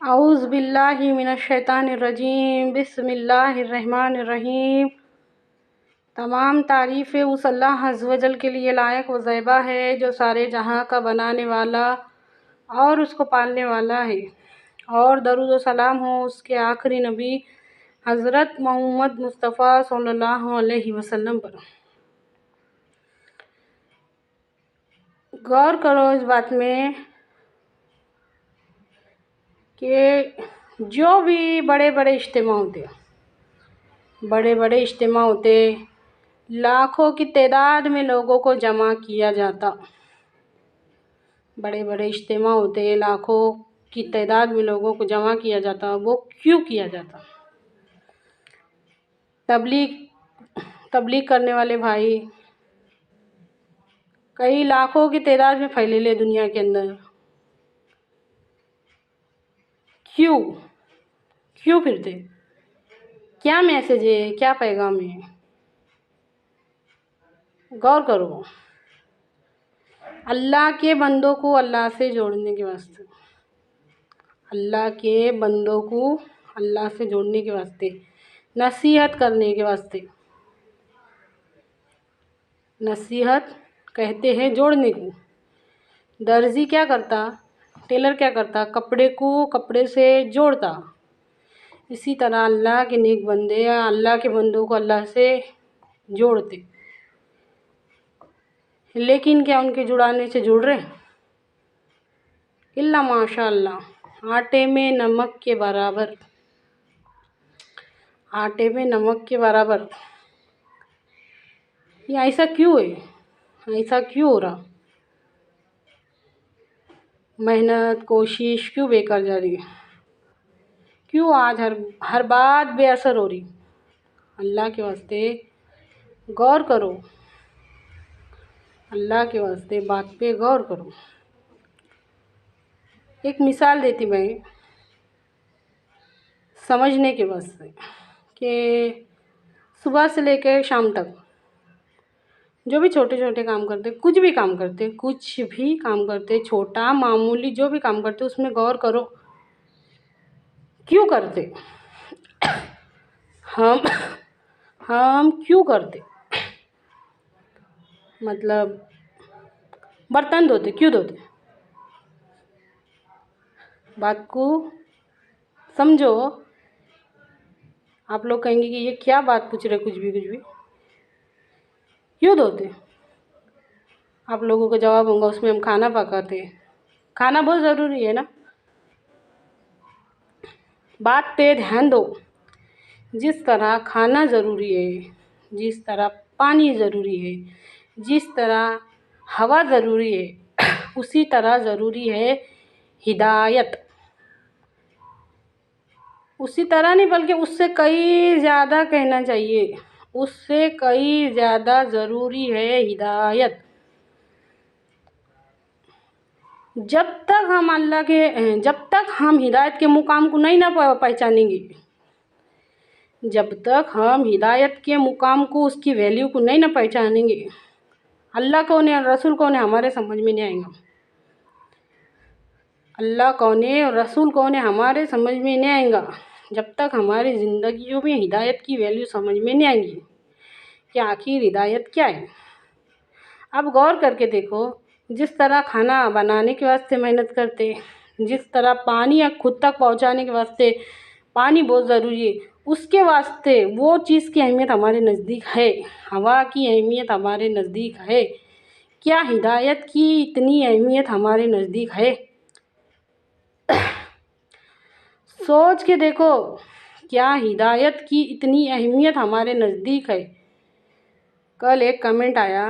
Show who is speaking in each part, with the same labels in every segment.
Speaker 1: اعوذ باللہ من الشیطان الرجیم، بسم اللہ الرحمن الرحیم۔ تمام تعریفیں اس اللہ عز و جل کے لیے لائق و زیبا ہے جو سارے جہاں کا بنانے والا اور اس کو پالنے والا ہے، اور درود و سلام ہو اس کے آخری نبی حضرت محمد مصطفیٰ صلی اللہ علیہ وسلم پر۔ غور کرو اس بات میں کہ جو بھی بڑے بڑے اجتماع ہوتے لاکھوں کی تعداد میں لوگوں کو جمع کیا جاتا، بڑے بڑے اجتماع ہوتے لاکھوں کی تعداد میں لوگوں کو جمع کیا جاتا، وہ کیوں کیا جاتا؟ تبلیغ کرنے والے بھائی کئی لاکھوں کی تعداد میں پھیلے لے دنیا کے اندر، کیوں پھرتے؟ کیا میسج ہے، کیا پیغام ہے؟ غور کرو۔ اللہ کے بندوں کو اللہ سے جوڑنے کے واسطے، اللہ کے بندوں کو اللہ سے جوڑنے کے واسطے، نصیحت کرنے کے واسطے۔ نصیحت کہتے ہیں جوڑنے کو۔ درزی کیا کرتا؟ ٹیلر کیا کرتا؟ کپڑے کو کپڑے سے جوڑتا۔ اسی طرح اللہ کے نیک بندے اللہ کے بندوں کو اللہ سے جوڑتے، لیکن کیا ان کے جڑانے سے جڑ رہے؟ اللہ ماشاء اللہ، آٹے میں نمک کے برابر، آٹے میں نمک کے برابر۔ یہ ایسا کیوں ہے؟ ایسا کیوں ہو رہا؟ محنت کوشش کیوں بیکار جا رہی ہے؟ کیوں آج ہر بات بے اثر ہو رہی؟ اللہ کے واسطے غور کرو، اللہ کے واسطے بات پہ غور کرو۔ ایک مثال دیتی میں سمجھنے کے واسطے کہ صبح سے لے کے شام تک جو بھی چھوٹے کام کرتے، کچھ بھی کام کرتے، چھوٹا معمولی جو بھی کام کرتے، اس میں غور کرو کیوں کرتے؟ ہم کیوں کرتے؟ مطلب برتن دھوتے، کیوں دھوتے؟ بات کو سمجھو۔ آپ لوگ کہیں گے کہ یہ کیا بات پوچھ رہے، کچھ بھی کیوں دھوتے؟ آپ لوگوں کو جواب ہوں گا اس میں ہم کھانا پکاتے، کھانا بہت ضروری ہے نا۔ بات پہ دھیان دو۔ جس طرح کھانا ضروری ہے، جس طرح پانی ضروری ہے، جس طرح ہوا ضروری ہے، اسی طرح ضروری ہے ہدایت۔ اسی طرح نہیں بلکہ اس سے کئی زیادہ کہنا چاہیے، اس سے کئی زیادہ ضروری ہے ہدایت۔ جب تک ہم ہدایت کے مقام کو نہیں نہ پہچانیں گے، جب تک ہم ہدایت کے مقام کو، اس کی ویلیو کو نہیں نہ پہچانیں گے، اللہ کون ہے اور رسول کون ہے ہمارے سمجھ میں نہیں آئے گا۔ اللہ کون ہے اور رسول کون ہے ہمارے سمجھ میں نہیں آئے گا جب تک ہماری زندگیوں میں ہدایت کی ویلیو سمجھ میں نہیں آئے گی کہ آخر ہدایت کیا ہے۔ اب غور کر کے دیکھو، جس طرح کھانا بنانے کے واسطے محنت کرتے، جس طرح پانی خود تک پہنچانے کے واسطے پانی بہت ضروری ہے، اس کے واسطے وہ چیز کی اہمیت ہمارے نزدیک ہے، ہوا کی اہمیت ہمارے نزدیک ہے، کیا ہدایت کی اتنی اہمیت ہمارے نزدیک ہے؟ سوچ کے دیکھو، کیا ہدایت کی اتنی اہمیت ہمارے نزدیک ہے؟ کل ایک کمنٹ آیا،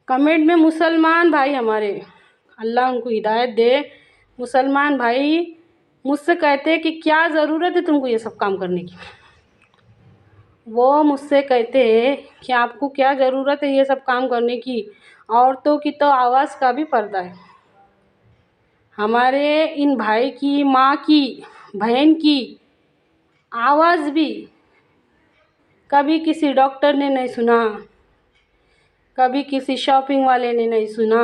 Speaker 1: کمنٹ میں مسلمان بھائی ہمارے، اللہ ان کو ہدایت دے، مسلمان بھائی مجھ سے کہتے کہ کیا ضرورت ہے تم کو یہ سب کام کرنے کی؟ وہ مجھ سے کہتے ہیں کہ آپ کو کیا ضرورت ہے یہ سب کام کرنے کی؟ عورتوں کی تو آواز کا بھی پردہ ہے، ہمارے ان بھائی کی، ماں کی، بہن کی آواز بھی کبھی کسی ڈاکٹر نے نہیں سنا، کبھی کسی شاپنگ والے نے نہیں سنا،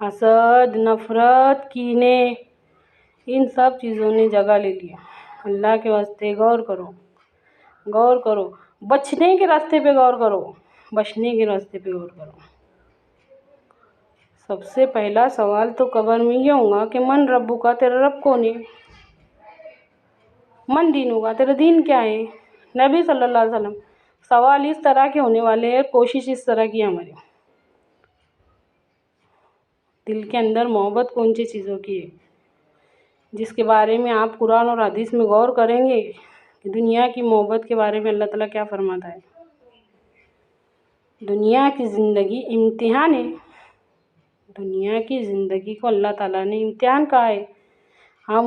Speaker 1: حسد، نفرت، کینے، ان سب چیزوں نے جگہ لے لیا۔ اللہ کے واسطے غور کرو، غور کرو، بچنے کے راستے پہ غور کرو، بچنے کے راستے پہ غور کرو۔ سب سے پہلا سوال تو قبر میں یہ ہوگا کہ من ربو کا، تیرا رب کون ہے؟ من دینوں کا، تیرا دین کیا ہے؟ نبی صلی اللہ علیہ وسلم، سوال اس طرح کے ہونے والے ہیں، کوشش اس طرح کی ہماری دل کے اندر محبت کون سی چیزوں کی ہے، جس کے بارے میں آپ قرآن اور حدیث میں غور کریں گے کہ دنیا کی محبت کے بارے میں اللہ تعالیٰ کیا فرماتا ہے۔ دنیا کی زندگی امتحان ہے، دنیا کی زندگی کو اللہ تعالیٰ نے امتحان کہا ہے۔ ہم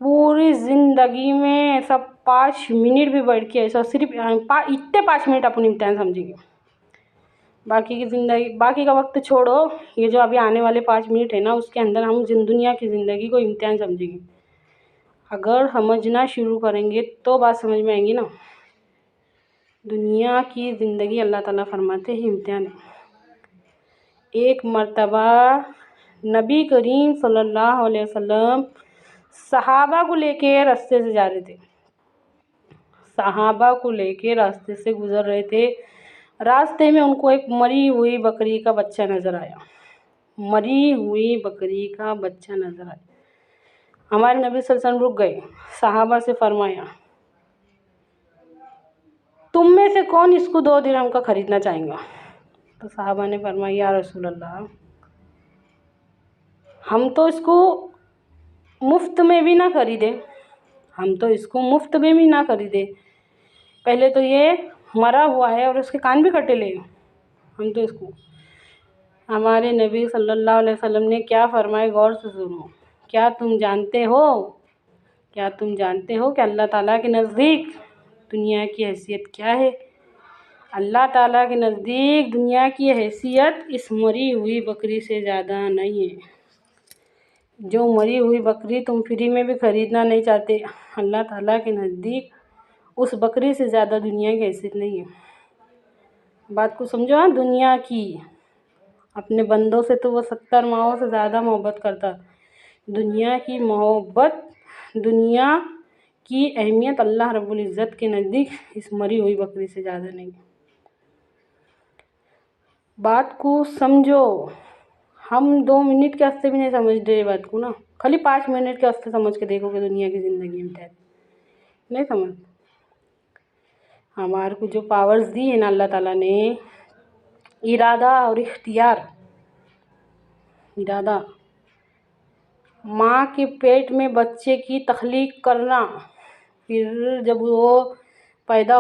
Speaker 1: پوری زندگی میں سب 5 منٹ بھی بیٹھ کے ایسا صرف اتنے 5 منٹ اپنے امتحان سمجھیں گے، باقی کی زندگی، باقی کا وقت چھوڑو، یہ جو ابھی آنے والے 5 منٹ ہے نا، اس کے اندر ہم دنیا کی زندگی کو امتحان سمجھیں گے۔ اگر سمجھنا شروع کریں گے تو بات سمجھ میں آئیں گی نا۔ دنیا کی زندگی اللہ تعالیٰ فرماتے ہیں امتحان ہے۔ ایک مرتبہ نبی کریم صلی اللہ علیہ وسلم صحابہ کو لے کے راستے سے جا رہے تھے، صحابہ کو لے کے راستے سے گزر رہے تھے۔ راستے میں ان کو ایک مری ہوئی بکری کا بچہ نظر آیا، مری ہوئی بکری کا بچہ نظر آیا۔ ہمارے نبی صلی اللہ علیہ وسلم رک گئے، صحابہ سے فرمایا، تم میں سے کون اس کو 2 درہم کا خریدنا چاہیں گا؟ تو صحابہ نے فرمایا، یا رسول اللہ، ہم تو اس کو مفت میں بھی نہ خریدے، ہم تو اس کو مفت میں بھی نہ خریدے، پہلے تو یہ مرا ہوا ہے اور اس کے کان بھی کٹے لے، ہم تو اس کو۔ ہمارے نبی صلی اللہ علیہ وسلم نے کیا فرمائے، غور سے سنو۔ کیا تم جانتے ہو، کیا تم جانتے ہو کہ اللہ تعالیٰ کے نزدیک دنیا کی حیثیت کیا ہے؟ اللہ تعالیٰ کے نزدیک دنیا کی حیثیت اس مری ہوئی بکری سے زیادہ نہیں ہے۔ جو مری ہوئی بکری تم فری میں بھی خریدنا نہیں چاہتے، اللہ تعالیٰ کے نزدیک اس بکری سے زیادہ دنیا کی حیثیت نہیں ہے۔ بات کو سمجھو، ہاں، دنیا کی، اپنے بندوں سے تو وہ 70 ماؤں سے زیادہ محبت کرتا۔ دنیا کی محبت، دنیا کی اہمیت اللہ رب العزت کے نزدیک اس مری ہوئی بکری سے زیادہ نہیں۔ بات کو سمجھو، ہم 2 منٹ کے واسطے بھی نہیں سمجھ رہے بات کو نا، خالی 5 منٹ کے واسطے سمجھ کے دیکھو کہ دنیا کی زندگی میں نہیں سمجھ۔ ہمارے کو جو پاورز دی ہے نا اللہ تعالیٰ نے، ارادہ اور اختیار، ارادہ، ماں کے پیٹ میں بچے کی تخلیق کرنا، پھر جب وہ پیدا